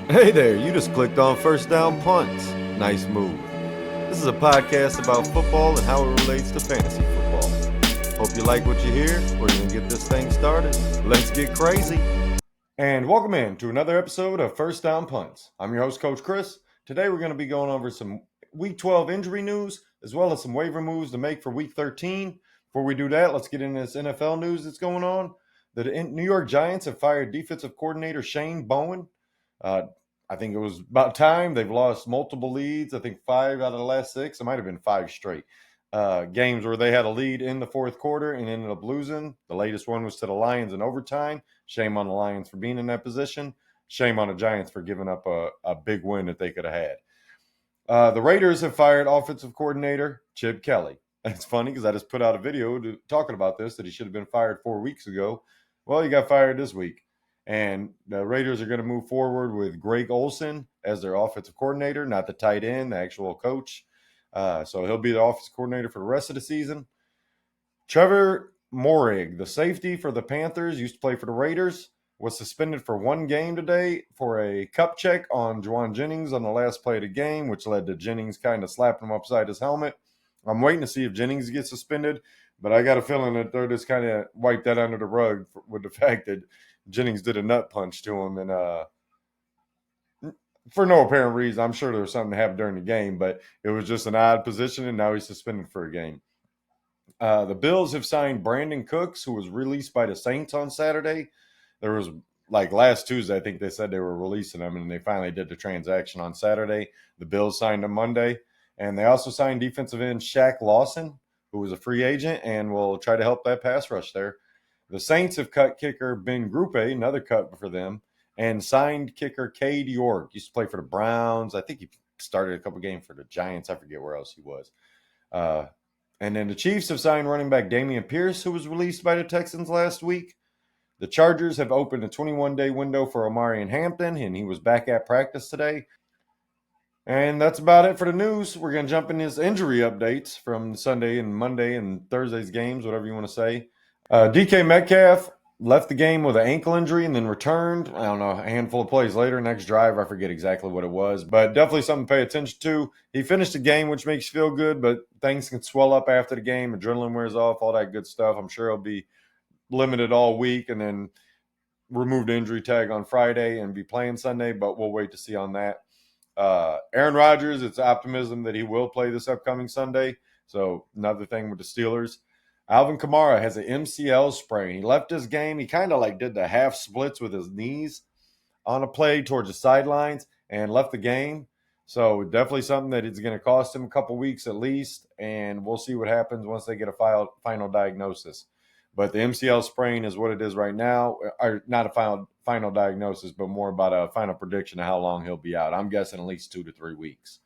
Hey there, you just clicked on First Down Punts. Nice move. This is a podcast about football and how it relates to fantasy football. Hope you like what you hear. We're going to get this thing started. Let's get crazy. And welcome in to another episode of First Down Punts. I'm your host, Coach Chris. Today we're going to be going over some Week 12 injury news as well as some waiver moves to make for Week 13. Before we do that, let's get into this NFL news that's going on. The New York Giants have fired defensive coordinator Shane Bowen. I think it was about time. They've lost multiple leads. I think 5 out of the last 6. It might have been 5 straight games where they had a lead in the fourth quarter and ended up losing. The latest one was to the Lions in overtime. Shame on the Lions for being in that position. Shame on the Giants for giving up a big win that they could have had. The Raiders have fired offensive coordinator Chip Kelly. It's funny because I just put out a video talking about this, that he should have been fired 4 weeks ago. Well, he got fired this week. And the Raiders are going to move forward with Greg Olson as their offensive coordinator, not the tight end, the actual coach. So he'll be the offensive coordinator for the rest of the season. Trevor Moehrig, the safety for the Panthers, used to play for the Raiders, was suspended for 1 game today for a cup check on Juwan Jennings on the last play of the game, which led to Jennings kind of slapping him upside his helmet. I'm waiting to see if Jennings gets suspended, but I got a feeling that they're just kind of wipe that under the rug with the fact that Jennings did a nut punch to him, and for no apparent reason. I'm sure there was something that happened during the game, but it was just an odd position, and now he's suspended for a game. The Bills have signed Brandon Cooks, who was released by the Saints on Saturday. There was, like last Tuesday, I think they said they were releasing him, and they finally did the transaction on Saturday. The Bills signed him Monday, and they also signed defensive end Shaq Lawson, who was a free agent, and will try to help that pass rush there. The Saints have cut kicker Ben Grupe, another cut for them, and signed kicker Cade York. Used to play for the Browns. I think he started a couple games for the Giants. I forget where else he was. And then the Chiefs have signed running back Dameon Pierce, who was released by the Texans last week. The Chargers have opened a 21-day window for Omarion Hampton, and he was back at practice today. And that's about it for the news. We're going to jump in his injury updates from Sunday and Monday and Thursday's games, whatever you want to say. DK Metcalf left the game with an ankle injury and then returned, I don't know, a handful of plays later. Next drive, I forget exactly what it was, but definitely something to pay attention to. He finished the game, which makes you feel good, but things can swell up after the game. Adrenaline wears off, all that good stuff. I'm sure he'll be limited all week and then remove the injury tag on Friday and be playing Sunday, but we'll wait to see on that. Aaron Rodgers, it's optimism that he will play this upcoming Sunday. So another thing with the Steelers. Alvin Kamara has an MCL sprain. He left his game. He kind of like did the half splits with his knees on a play towards the sidelines and left the game. So definitely something that is going to cost him a couple weeks at least, and we'll see what happens once they get a final diagnosis. But the MCL sprain is what it is right now, or not a final diagnosis, but more about a final prediction of how long he'll be out. I'm guessing at least 2 to 3 weeks.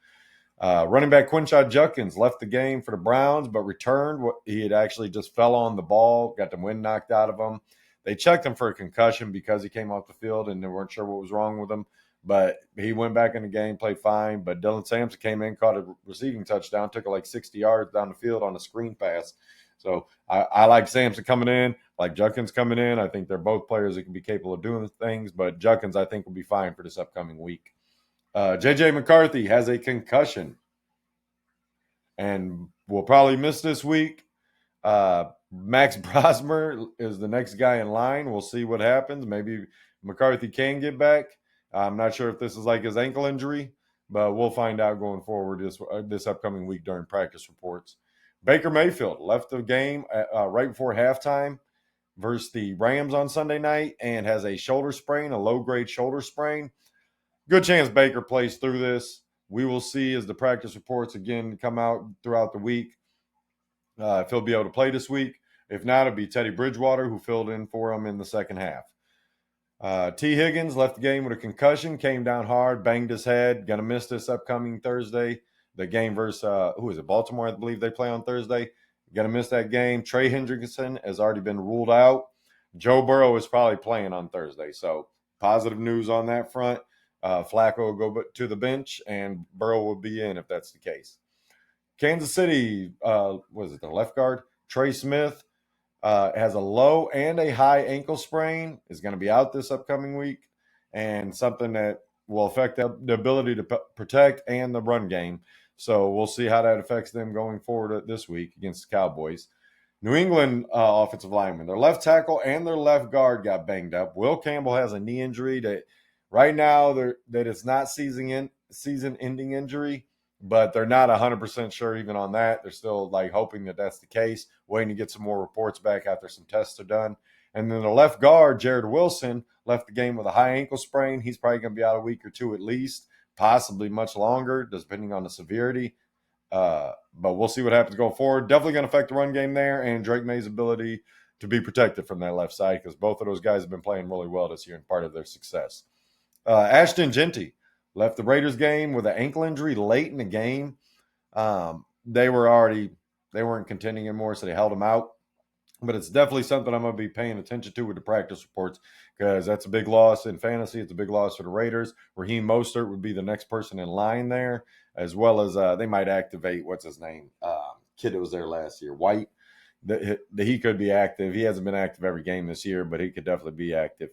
Running back Quinshad Judkins left the game for the Browns, but returned. He had actually just fell on the ball, got the wind knocked out of him. They checked him for a concussion because he came off the field, and they weren't sure what was wrong with him. But he went back in the game, played fine. But Dylan Sampson came in, caught a receiving touchdown, took it like 60 yards down the field on a screen pass. So I like Sampson coming in, like Judkins coming in. I think they're both players that can be capable of doing things, but Judkins, I think, will be fine for this upcoming week. J.J. McCarthy has a concussion and will probably miss this week. Max Brosmer is the next guy in line. We'll see what happens. Maybe McCarthy can get back. I'm not sure if this is like his ankle injury, but we'll find out going forward this upcoming week during practice reports. Baker Mayfield left the game right before halftime versus the Rams on Sunday night and has a shoulder sprain, a low-grade shoulder sprain. Good chance Baker plays through this. We will see as the practice reports again come out throughout the week if he'll be able to play this week. If not, it'll be Teddy Bridgewater, who filled in for him in the second half. T. Higgins left the game with a concussion, came down hard, banged his head. Going to miss this upcoming Thursday. The game versus, who is it, Baltimore, I believe they play on Thursday. Going to miss that game. Trey Hendrickson has already been ruled out. Joe Burrow is probably playing on Thursday. So positive news on that front. Flacco will go to the bench, and Burrow will be in if that's the case. Kansas City, the left guard? Trey Smith has a low and a high ankle sprain, is going to be out this upcoming week, and something that will affect the ability to protect and the run game. So we'll see how that affects them going forward this week against the Cowboys. New England offensive lineman, their left tackle and their left guard got banged up. Will Campbell has a knee injury that right now that it's not season-ending injury, but they're not 100% sure even on that. They're still like hoping that that's the case, waiting to get some more reports back after some tests are done. And then the left guard, Jared Wilson, left the game with a high ankle sprain. He's probably going to be out a week or two at least, possibly much longer, depending on the severity. But we'll see what happens going forward. Definitely going to affect the run game there and Drake May's ability to be protected from that left side because both of those guys have been playing really well this year and part of their success. Ashton Genty left the Raiders game with an ankle injury late in the game. They weren't contending anymore, so they held him out. But it's definitely something I'm going to be paying attention to with the practice reports because that's a big loss in fantasy. It's a big loss for the Raiders. Raheem Mostert would be the next person in line there, as well as they might activate, what's his name? Kid that was there last year, White. That he could be active. He hasn't been active every game this year, but he could definitely be active.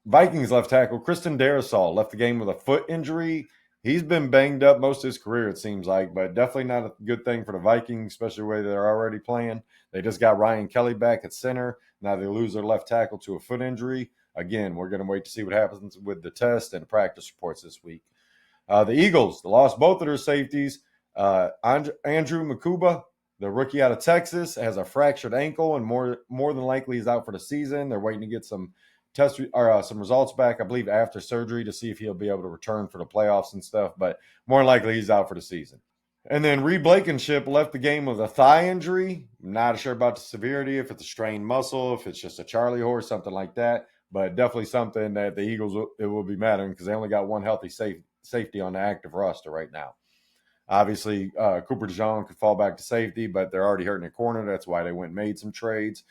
Vikings left tackle Kristen Darrisaw left the game with a foot injury. He's been banged up most of his career, it seems like, but definitely not a good thing for the Vikings, especially the way they're already playing. They just got Ryan Kelly back at center. Now they lose their left tackle to a foot injury. Again, we're going to wait to see what happens with the test and practice reports this week. The Eagles lost both of their safeties. Andrew Makuba, the rookie out of Texas, has a fractured ankle and more than likely is out for the season. They're waiting to get some some results back, I believe, after surgery to see if he'll be able to return for the playoffs and stuff. But more than likely, he's out for the season. And then Reed Blankenship left the game with a thigh injury. I'm not sure about the severity, if it's a strained muscle, if it's just a Charlie horse, something like that. But definitely something that the Eagles it will be mattering because they only got one healthy safety on the active roster right now. Obviously, Cooper DeJean could fall back to safety, but they're already hurting a corner. That's why they went and made some trades.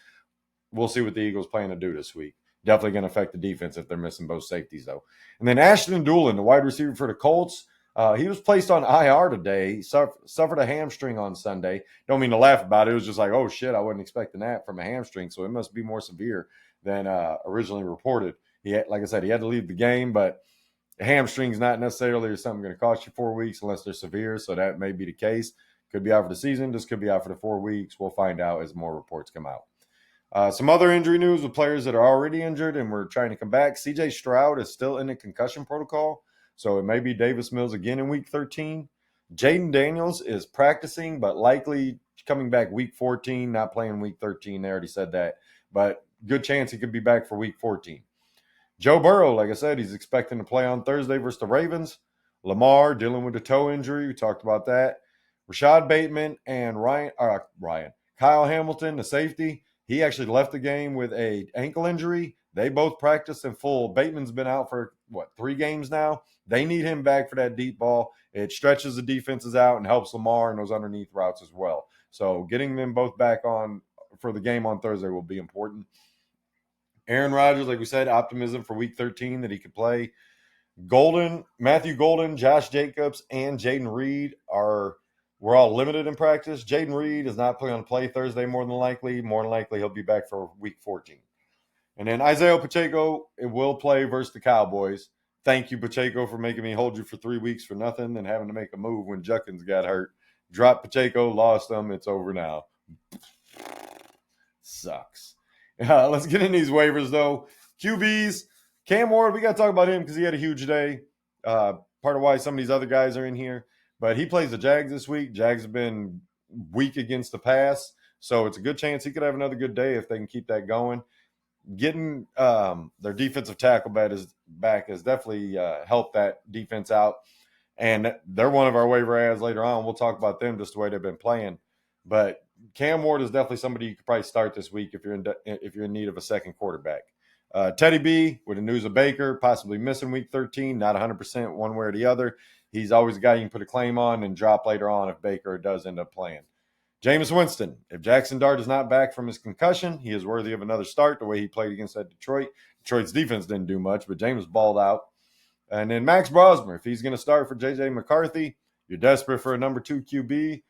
We'll see what the Eagles plan to do this week. Definitely going to affect the defense if they're missing both safeties, though. And then Ashton Dulin, the wide receiver for the Colts, he was placed on IR today. He suffered a hamstring on Sunday. Don't mean to laugh about it. It was just like, oh, shit, I wasn't expecting that from a hamstring, so it must be more severe than originally reported. Like I said, he had to leave the game, but the hamstring's not necessarily something going to cost you 4 weeks unless they're severe, so that may be the case. Could be out for the season. This could be out for the 4 weeks. We'll find out as more reports come out. Some other injury news with players that are already injured and we're trying to come back. CJ Stroud is still in the concussion protocol, so it may be Davis Mills again in week 13. Jaden Daniels is practicing, but likely coming back week 14, not playing week 13. They already said that, but good chance he could be back for week 14. Joe Burrow, like I said, he's expecting to play on Thursday versus the Ravens. Lamar dealing with a toe injury. We talked about that. Rashad Bateman and Kyle Hamilton, the safety, he actually left the game with a ankle injury. They both practiced in full. Bateman's been out for, 3 games now? They need him back for that deep ball. It stretches the defenses out and helps Lamar in those underneath routes as well. So getting them both back on for the game on Thursday will be important. Aaron Rodgers, like we said, optimism for week 13 that he could play. Matthew Golden, Josh Jacobs, and Jaden Reed we're all limited in practice. Jaden Reed is not going to play Thursday more than likely. More than likely, he'll be back for week 14. And then Isaiah Pacheco will play versus the Cowboys. Thank you, Pacheco, for making me hold you for 3 weeks for nothing and having to make a move when Juckins got hurt. Dropped Pacheco, lost them. It's over now. Sucks. Let's get in these waivers, though. QBs, Cam Ward, we got to talk about him because he had a huge day. Part of why some of these other guys are in here. But he plays the Jags this week. Jags have been weak against the pass, so it's a good chance he could have another good day if they can keep that going. Getting their defensive tackle back has definitely helped that defense out. And they're one of our waiver ads later on. We'll talk about them just the way they've been playing. But Cam Ward is definitely somebody you could probably start this week if you're in need of a second quarterback. Teddy B, with the news of Baker possibly missing week 13, not 100% one way or the other. He's always a guy you can put a claim on and drop later on if Baker does end up playing. Jameis Winston, if Jackson Dart is not back from his concussion, he is worthy of another start the way he played against that Detroit. Detroit's defense didn't do much, but Jameis balled out. And then Max Brosmer, if he's going to start for J.J. McCarthy, you're desperate for a number 2 QB,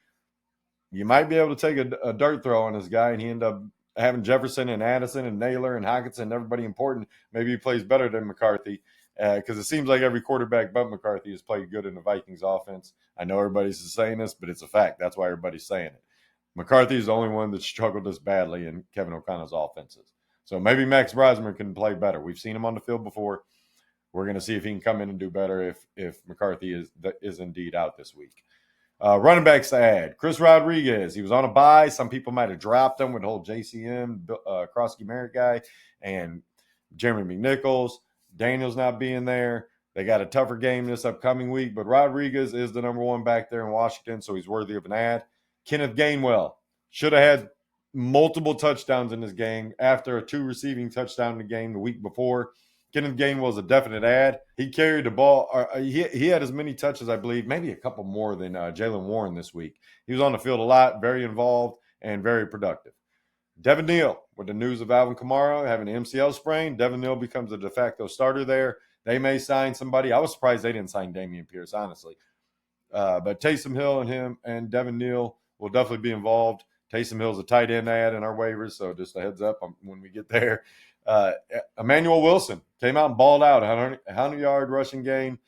you might be able to take a dart throw on this guy, and he end up having Jefferson and Addison and Naylor and Hockenson and everybody important. Maybe he plays better than McCarthy, because it seems like every quarterback but McCarthy has played good in the Vikings offense. I know everybody's saying this, but it's a fact. That's why everybody's saying it. McCarthy is the only one that struggled this badly in Kevin O'Connell's offenses. So maybe Max Brosmer can play better. We've seen him on the field before. We're going to see if he can come in and do better if McCarthy is indeed out this week. Running backs to add. Chris Rodriguez. He was on a bye. Some people might have dropped him with the whole JCM, Krosky Merritt guy, and Jeremy McNichols. Daniels not being there. They got a tougher game this upcoming week, but Rodriguez is the number one back there in Washington, so he's worthy of an add. Kenneth Gainwell should have had multiple touchdowns in this game after a 2 receiving touchdown in the game the week before. Kenneth Gainwell is a definite add. He carried the ball. He had as many touches, I believe, maybe a couple more than Jaylen Warren this week. He was on the field a lot, very involved, and very productive. Devin Neal, with the news of Alvin Kamara having an MCL sprain, Devin Neal becomes a de facto starter there. They may sign somebody. I was surprised they didn't sign Dameon Pierce, honestly. But Taysom Hill and him and Devin Neal will definitely be involved. Taysom Hill's a tight end ad in our waivers, so just a heads up when we get there. Emmanuel Wilson came out and balled out, 100-yard rushing game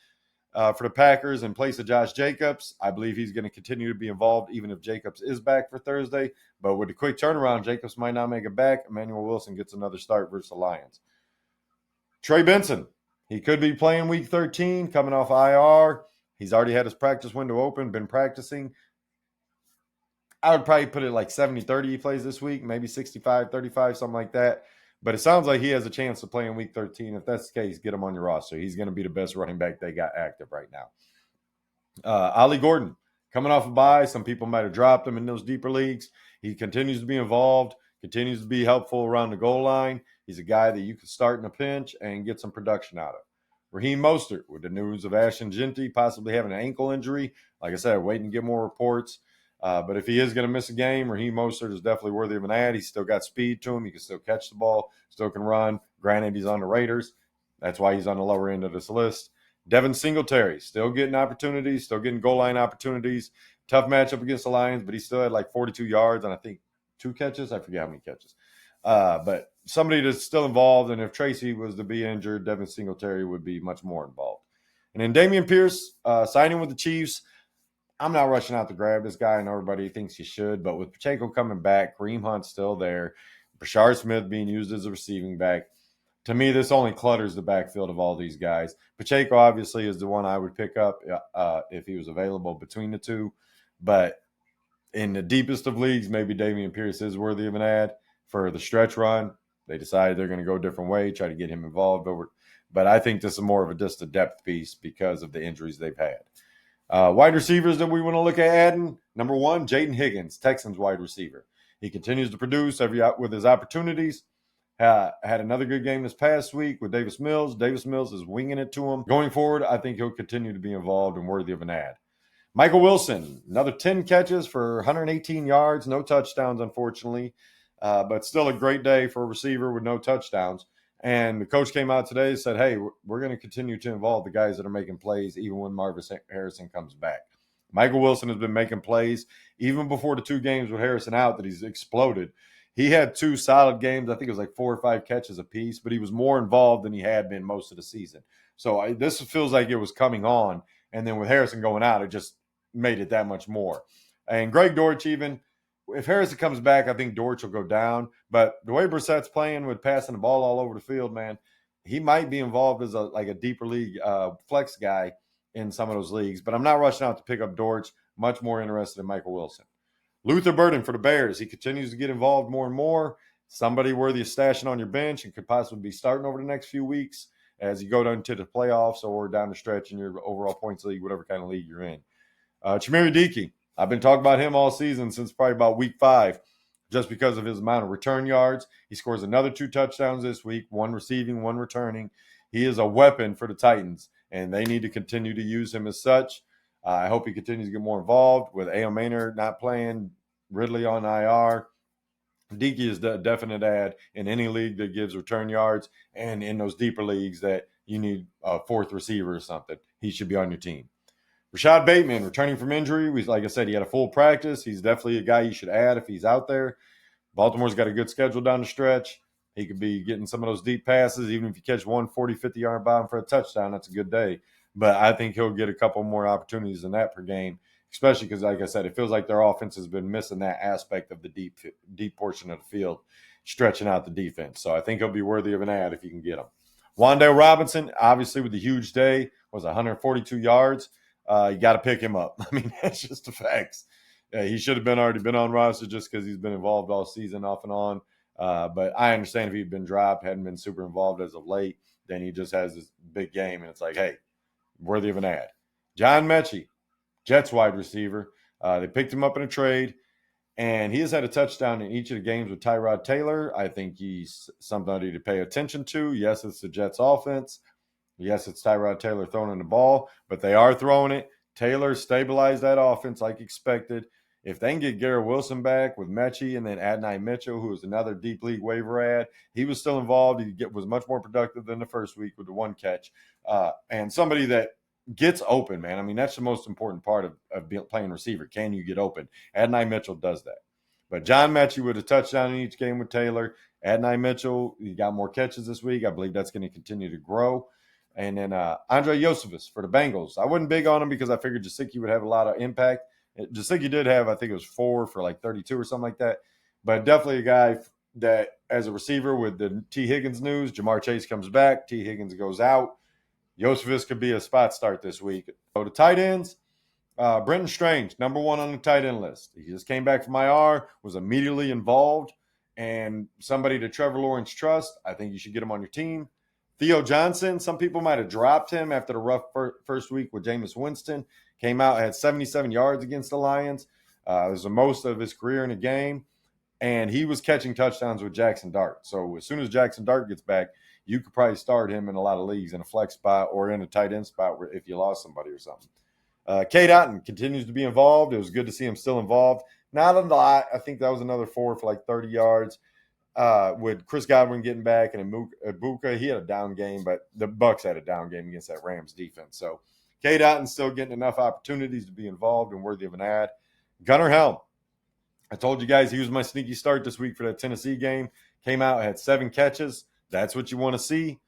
for the Packers in place of Josh Jacobs. I believe he's going to continue to be involved even if Jacobs is back for Thursday. But with the quick turnaround, Jacobs might not make it back. Emmanuel Wilson gets another start versus the Lions. Trey Benson, he could be playing week 13, coming off IR. He's already had his practice window open, been practicing. I would probably put it like 70-30 he plays this week, maybe 65-35, something like that. But it sounds like he has a chance to play in week 13. If that's the case, get him on your roster. He's going to be the best running back they got active right now. Ollie Gordon, coming off a bye. Some people might have dropped him in those deeper leagues. He continues to be involved, continues to be helpful around the goal line. He's a guy that you can start in a pinch and get some production out of. Raheem Mostert, with the news of Ashton Genty possibly having an ankle injury. Like I said, waiting to get more reports. But if he is going to miss a game, Raheem Mostert is definitely worthy of an add. He's still got speed to him. He can still catch the ball, still can run. Granted, he's on the Raiders. That's why he's on the lower end of this list. Devin Singletary, still getting opportunities, still getting goal line opportunities. Tough matchup against the Lions, but he still had like 42 yards and I think 2 catches. I forget how many catches. But somebody that's still involved, and if Tracy was to be injured, Devin Singletary would be much more involved. And then Dameon Pierce, signing with the Chiefs. I'm not rushing out to grab this guy. I know everybody thinks you should, but with Pacheco coming back, Kareem Hunt's still there, Brashard Smith being used as a receiving back, to me, this only clutters the backfield of all these guys. Pacheco obviously is the one I would pick up if he was available between the two. But in the deepest of leagues, maybe Dameon Pierce is worthy of an add. For the stretch run, they decided they're going to go a different way, try to get him involved over. But I think this is more of just a depth piece because of the injuries they've had. Wide receivers that we want to look at adding. Number 1, Jaden Higgins, Texans wide receiver. He continues to produce with his opportunities. Had another good game this past week with Davis Mills. Davis Mills is winging it to him. Going forward, I think he'll continue to be involved and worthy of an add. Micheal Wilson, another 10 catches for 118 yards. No touchdowns, unfortunately. But still a great day for a receiver with no touchdowns. And the coach came out today and said, hey, we're going to continue to involve the guys that are making plays even when Marvin Harrison comes back. Micheal Wilson has been making plays even before the 2 games with Harrison out that he's exploded. He had 2 solid games. I think it was like 4 or 5 catches apiece, but he was more involved than he had been most of the season. So this feels like it was coming on. And then with Harrison going out, it just made it that much more. And Greg Dortch even, if Harrison comes back, I think Dortch will go down. But the way Brissett's playing with passing the ball all over the field, man, he might be involved as a deeper league flex guy in some of those leagues. But I'm not rushing out to pick up Dortch. Much more interested in Micheal Wilson. Luther Burden for the Bears. He continues to get involved more and more. Somebody worthy of stashing on your bench and could possibly be starting over the next few weeks as you go down to the playoffs or down the stretch in your overall points league, whatever kind of league you're in. Chimere Dickey. I've been talking about him all season since probably about week 5, just because of his amount of return yards. He scores another 2 touchdowns this week, 1 receiving, 1 returning. He is a weapon for the Titans, and they need to continue to use him as such. I hope he continues to get more involved with A.O. Maynard not playing, Ridley on IR. Dickey is the definite add in any league that gives return yards, and in those deeper leagues that you need a 4th receiver or something. He should be on your team. Rashad Bateman, returning from injury. Like I said, he had a full practice. He's definitely a guy you should add if he's out there. Baltimore's got a good schedule down the stretch. He could be getting some of those deep passes. Even if you catch 140, 50-yard bomb for a touchdown, that's a good day. But I think he'll get a couple more opportunities than that per game, especially because, like I said, it feels like their offense has been missing that aspect of the deep portion of the field, stretching out the defense. So I think he'll be worthy of an ad if you can get him. Wan'Dale Robinson, obviously with the huge day, was 142 yards. You got to pick him up. I mean, that's just the facts. He should have already been on roster just because he's been involved all season off and on. But I understand if he'd been dropped, hadn't been super involved as of late, then he just has this big game, and it's like, hey, worthy of an ad. John Mechie, Jets wide receiver. They picked him up in a trade, and he has had a touchdown in each of the games with Tyrod Taylor. I think he's somebody to pay attention to. Yes, it's the Jets offense. Yes, it's Tyrod Taylor throwing the ball, but they are throwing it. Taylor stabilized that offense like expected. If they can get Garrett Wilson back with Mechie and then Adonai Mitchell, who was another deep league waiver ad, he was still involved. He was much more productive than the first week with the one catch. And somebody that gets open, man. I mean, that's the most important part of playing receiver. Can you get open? Adonai Mitchell does that. But John Mechie with a touchdown in each game with Taylor. Adonai Mitchell, he got more catches this week. I believe that's going to continue to grow. And then Andre Josephus for the Bengals. I wasn't big on him because I figured Gesicki would have a lot of impact. Gesicki did have, I think it was 4 for like 32 or something like that. But definitely a guy that, as a receiver with the T. Higgins news, Jamar Chase comes back, T. Higgins goes out. Josephus could be a spot start this week. So the tight ends, Brenton Strange, number 1 on the tight end list. He just came back from IR, was immediately involved, and somebody that Trevor Lawrence trusts. I think you should get him on your team. Theo Johnson, some people might have dropped him after the rough first week with Jameis Winston. Came out, had 77 yards against the Lions. It was the most of his career in a game. And he was catching touchdowns with Jackson Dart. So as soon as Jackson Dart gets back, you could probably start him in a lot of leagues in a flex spot or in a tight end spot where if you lost somebody or something. Cade Otton continues to be involved. It was good to see him still involved. Not a lot. I think that was another 4 for like 30 yards. With Chris Godwin getting back and Ibuka, he had a down game, but the Bucs had a down game against that Rams defense. So Cade Otton's still getting enough opportunities to be involved and worthy of an ad. Gunnar Helm. I told you guys he was my sneaky start this week for that Tennessee game. Came out, had 7 catches. That's what you want to see.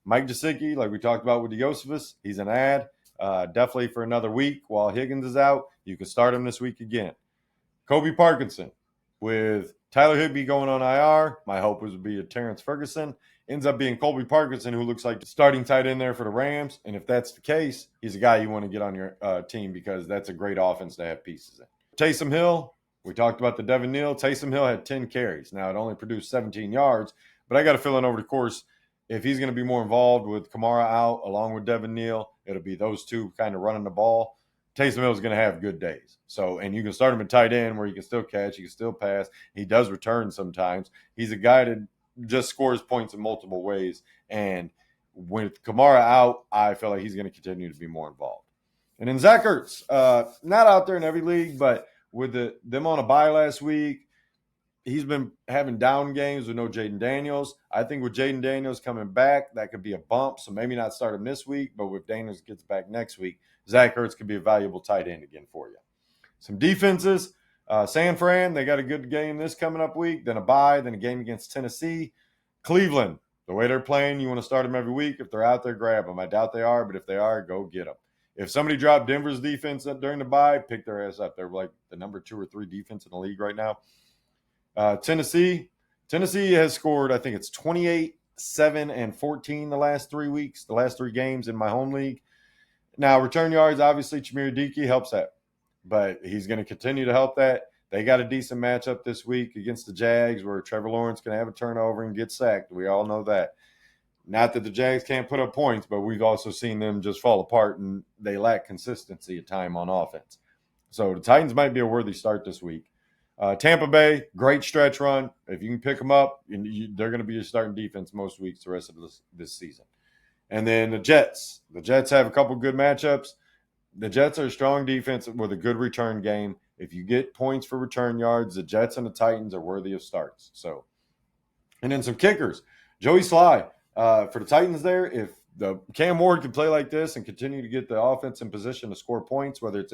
Mike Gesicki, like we talked about with the Josephus, he's an ad. Definitely for another week while Higgins is out. You can start him this week again. Kobe Parkinson with Tyler Higbee going on IR. My hope was to be a Terrence Ferguson. Ends up being Colby Parkinson, who looks like the starting tight end there for the Rams. And if that's the case, he's a guy you want to get on your team because that's a great offense to have pieces in. Taysom Hill, we talked about the Devin Neal. Taysom Hill had 10 carries. Now, it only produced 17 yards, but I got a feeling over the course, if he's going to be more involved with Kamara out along with Devin Neal, it'll be those two kind of running the ball. Taysom Hill is going to have good days. So, and you can start him at tight end where you can still catch, you can still pass. He does return sometimes. He's a guy that just scores points in multiple ways. And with Kamara out, I feel like he's going to continue to be more involved. And then Zach Ertz, not out there in every league, but with them on a bye last week, he's been having down games with no Jaden Daniels. I think with Jaden Daniels coming back, that could be a bump. So maybe not start him this week, but if Daniels gets back next week, Zach Ertz could be a valuable tight end again for you. Some defenses. San Fran, they got a good game this coming up week, then a bye, then a game against Tennessee. Cleveland, the way they're playing, you want to start them every week. If they're out there, grab them. I doubt they are, but if they are, go get them. If somebody dropped Denver's defense during the bye, pick their ass up. They're like the number 2 or 3 defense in the league right now. Tennessee has scored, I think it's 28, 7, and 14 the last 3 weeks, the last 3 games in my home league. Now, return yards, obviously, Chimere Diki helps that, but he's going to continue to help that. They got a decent matchup this week against the Jags where Trevor Lawrence can have a turnover and get sacked. We all know that. Not that the Jags can't put up points, but we've also seen them just fall apart, and they lack consistency at time on offense. So the Titans might be a worthy start this week. Tampa Bay, great stretch run. If you can pick them up, they're going to be your starting defense most weeks the rest of this season. And then the Jets. The Jets have a couple good matchups. The Jets are a strong defense with a good return game. If you get points for return yards, the Jets and the Titans are worthy of starts. So, and then some kickers. Joey Sly for the Titans there. If the Cam Ward can play like this and continue to get the offense in position to score points, whether it's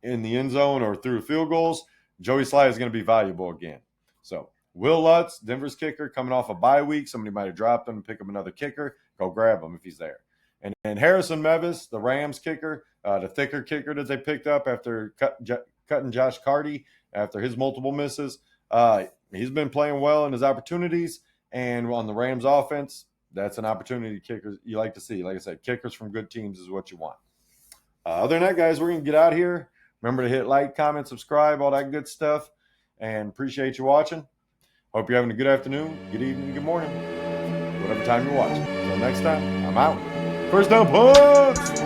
in the end zone or through field goals, Joey Sly is going to be valuable again. So Will Lutz, Denver's kicker, coming off a bye week. Somebody might have dropped him and pick him another kicker. Go grab him if he's there. And Harrison Mevis, the Rams kicker, the thicker kicker that they picked up after cutting Josh Carty after his multiple misses. He's been playing well in his opportunities. And on the Rams offense, that's an opportunity kickers you like to see. Like I said, kickers from good teams is what you want. Other than that, guys, we're going to get out of here. Remember to hit like, comment, subscribe, all that good stuff. And appreciate you watching. Hope you're having a good afternoon, good evening, good morning, whatever time you're watching. Until next time, I'm out. First down, Punts!